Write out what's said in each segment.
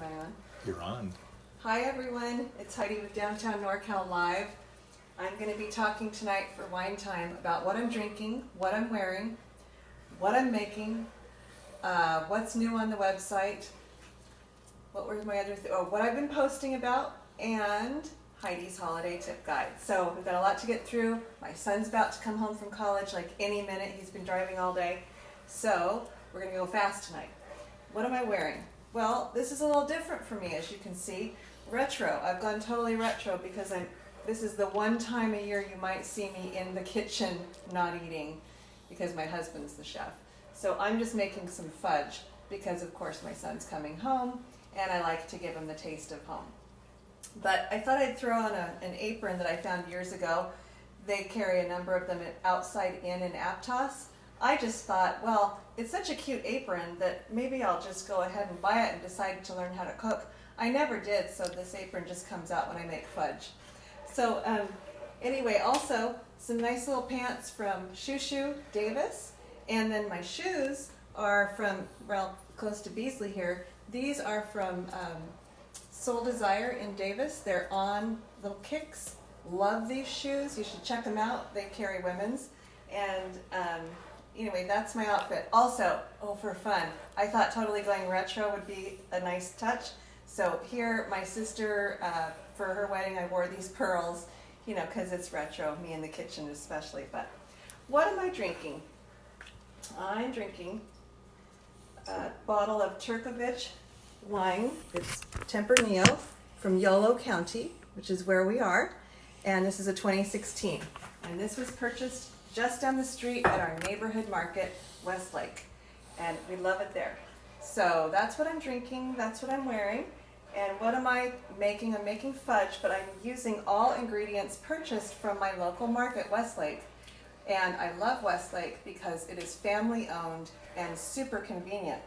Am I on? You're on. Hi everyone, it's Heidi with Downtown NorCal Live. I'm going to be talking tonight for Wine Time about what I'm drinking, what I'm wearing, what I'm making, what's new on the website, what were my other what I've been posting about, and Heidi's holiday tip guide. So we've got a lot to get through. My son's about to come home from college like any minute. He's been driving all day. So we're going to go fast tonight. What am I wearing? Well, this is a little different for me, as you can see. Retro. I've gone totally retro because this is the one time a year you might see me in the kitchen not eating because my husband's the chef. So I'm just making some fudge because, of course, my son's coming home and I like to give him the taste of home. But I thought I'd throw on an apron that I found years ago. They carry a number of them at Outside Inn in Aptos. I just thought, well, it's such a cute apron that maybe I'll just go ahead and buy it and decide to learn how to cook. I never did, so this apron just comes out when I make fudge. So anyway, also some nice little pants from Shoo Davis. And then my shoes are from, well, close to Beasley here. These are from Soul Desire in Davis. They're on little kicks. Love these shoes. You should check them out. They carry women's. And anyway, that's my outfit. Also, for fun, I thought totally going retro would be a nice touch. So here, my sister, for her wedding, I wore these pearls, because it's retro, me in the kitchen especially. But what am I drinking? I'm drinking a bottle of Turkovich wine. It's Tempranillo from Yolo County, which is where we are. And this is a 2016. And this was purchased just down the street at our neighborhood market, Westlake. And we love it there. So that's what I'm drinking, that's what I'm wearing. And what am I making? I'm making fudge, but I'm using all ingredients purchased from my local market, Westlake. And I love Westlake because it is family owned and super convenient.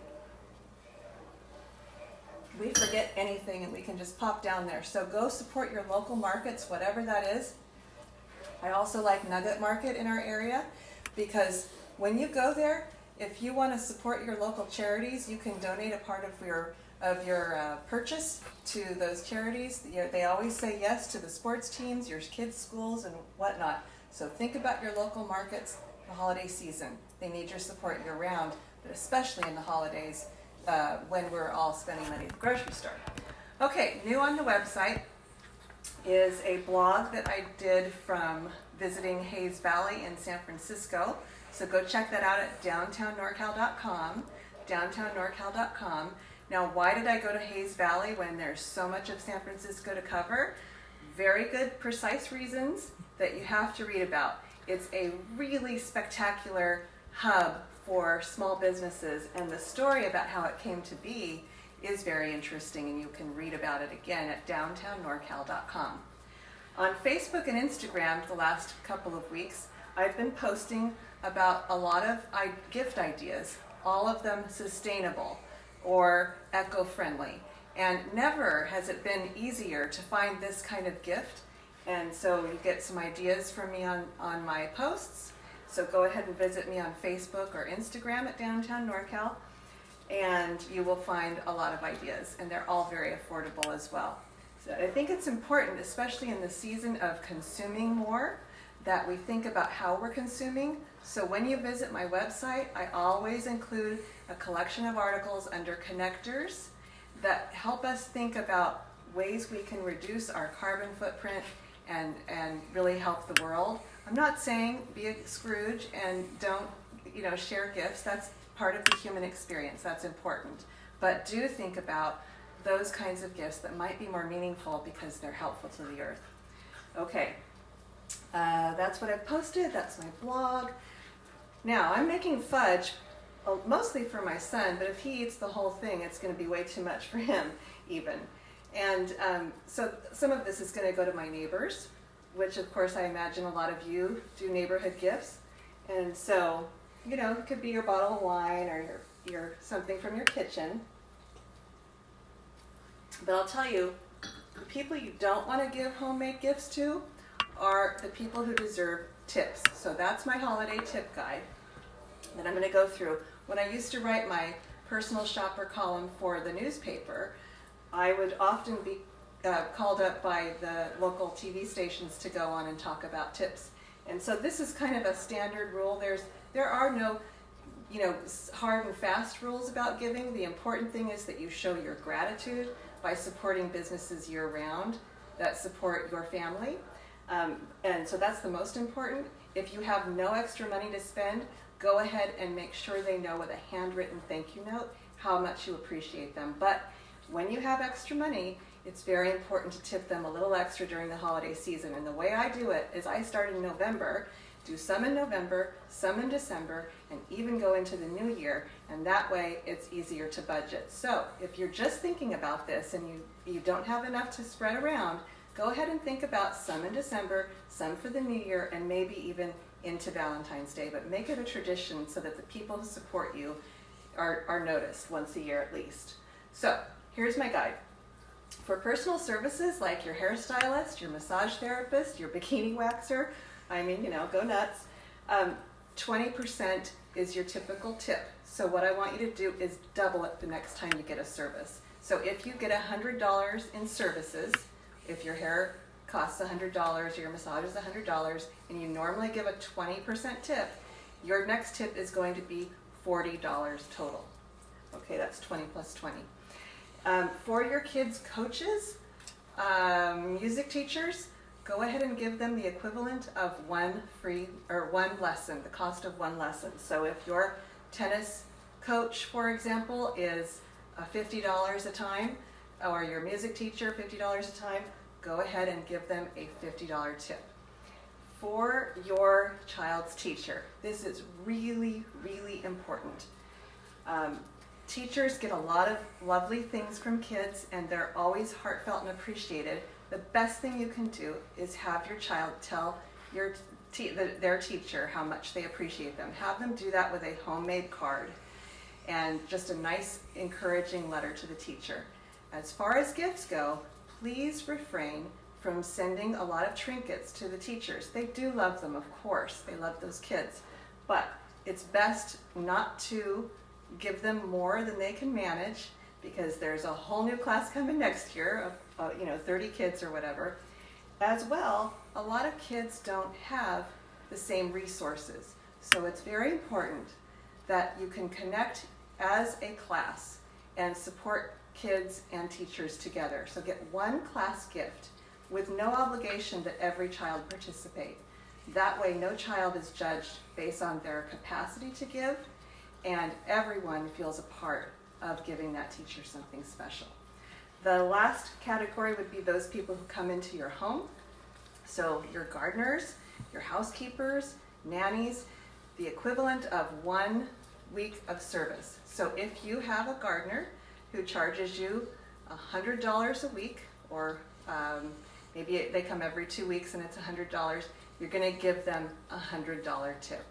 We forget anything and we can just pop down there. So go support your local markets, whatever that is. I also like Nugget Market in our area because when you go there, if you want to support your local charities, you can donate a part of your purchase to those charities. They always say yes to the sports teams, your kids' schools, and whatnot. So think about your local markets the holiday season. They need your support year-round, but especially in the holidays when we're all spending money at the grocery store. Okay, new on the website is a blog that I did from visiting Hayes Valley in San Francisco. So go check that out at downtownnorcal.com, downtownnorcal.com. Now, why did I go to Hayes Valley when there's so much of San Francisco to cover? Very good, precise reasons that you have to read about. It's a really spectacular hub for small businesses, and the story about how it came to be is very interesting, and you can read about it again at downtownnorcal.com. On Facebook and Instagram the last couple of weeks, I've been posting about a lot of gift ideas, all of them sustainable or eco-friendly. And never has it been easier to find this kind of gift. And so you get some ideas from me on my posts. So go ahead and visit me on Facebook or Instagram at Downtown NorCal, and you will find a lot of ideas, and they're all very affordable as well. So I think it's important, especially in the season of consuming more, that we think about how we're consuming. So when you visit my website, I always include a collection of articles under connectors that help us think about ways we can reduce our carbon footprint and really help the world. I'm not saying be a Scrooge and don't share gifts. That's part of the human experience. That's important. But do think about those kinds of gifts that might be more meaningful because they're helpful to the earth. Okay, that's what I've posted. That's my blog. Now, I'm making fudge mostly for my son, but if he eats the whole thing, it's going to be way too much for him even. And so some of this is going to go to my neighbors, which of course I imagine a lot of you do neighborhood gifts. And so, it could be your bottle of wine or your something from your kitchen. But I'll tell you, the people you don't want to give homemade gifts to are the people who deserve tips. So that's my holiday tip guide that I'm going to go through. When I used to write my personal shopper column for the newspaper, I would often be called up by the local TV stations to go on and talk about tips. And so this is kind of a standard rule. There are no, hard and fast rules about giving. The important thing is that you show your gratitude by supporting businesses year-round that support your family. And so that's the most important. If you have no extra money to spend, go ahead and make sure they know with a handwritten thank you note how much you appreciate them. But when you have extra money, it's very important to tip them a little extra during the holiday season. And the way I do it is I start in November, do some in November, some in December, and even go into the new year. And that way it's easier to budget. So if you're just thinking about this and you don't have enough to spread around, go ahead and think about some in December, some for the new year, and maybe even into Valentine's Day. But make it a tradition so that the people who support you are noticed once a year at least. So here's my guide. For personal services like your hairstylist, your massage therapist, your bikini waxer, go nuts, 20% is your typical tip. So what I want you to do is double it the next time you get a service. So if you get $100 in services, if your hair costs $100 or your massage is $100 and you normally give a 20% tip, your next tip is going to be $40 total. Okay, that's 20 plus 20. For your kids' coaches, music teachers, go ahead and give them the equivalent of one lesson, the cost of one lesson. So if your tennis coach, for example, is $50 a time, or your music teacher $50 a time, go ahead and give them a $50 tip. For your child's teacher, this is really, really important. Teachers get a lot of lovely things from kids and they're always heartfelt and appreciated. The best thing you can do is have your child tell their teacher how much they appreciate them. Have them do that with a homemade card and just a nice encouraging letter to the teacher. As far as gifts go, please refrain from sending a lot of trinkets to the teachers. They do love them, of course. They love those kids. But it's best not to give them more than they can manage because there's a whole new class coming next year of 30 kids or whatever. As well, a lot of kids don't have the same resources. So it's very important that you can connect as a class and support kids and teachers together. So get one class gift with no obligation that every child participate. That way no child is judged based on their capacity to give, and everyone feels a part of giving that teacher something special. The last category would be those people who come into your home. So your gardeners, your housekeepers, nannies, the equivalent of 1 week of service. So if you have a gardener who charges you $100 a week, or maybe they come every 2 weeks and it's $100, you're going to give them a $100 tip.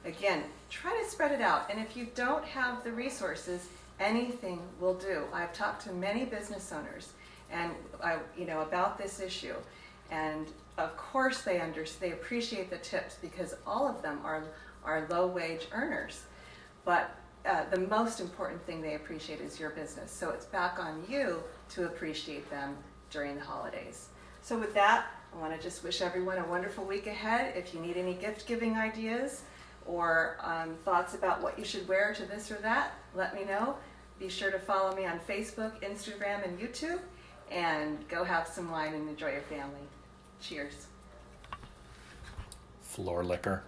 Again, try to spread it out, and if you don't have the resources, anything will do. I've talked to many business owners and about this issue, and of course they appreciate the tips because all of them are low-wage earners. But the most important thing they appreciate is your business. So it's back on you to appreciate them during the holidays. So with that, I want to just wish everyone a wonderful week ahead. If you need any gift-giving ideas or thoughts about what you should wear to this or that, let me know. Be sure to follow me on Facebook, Instagram, and YouTube, and go have some wine and enjoy your family. Cheers. Floor liquor.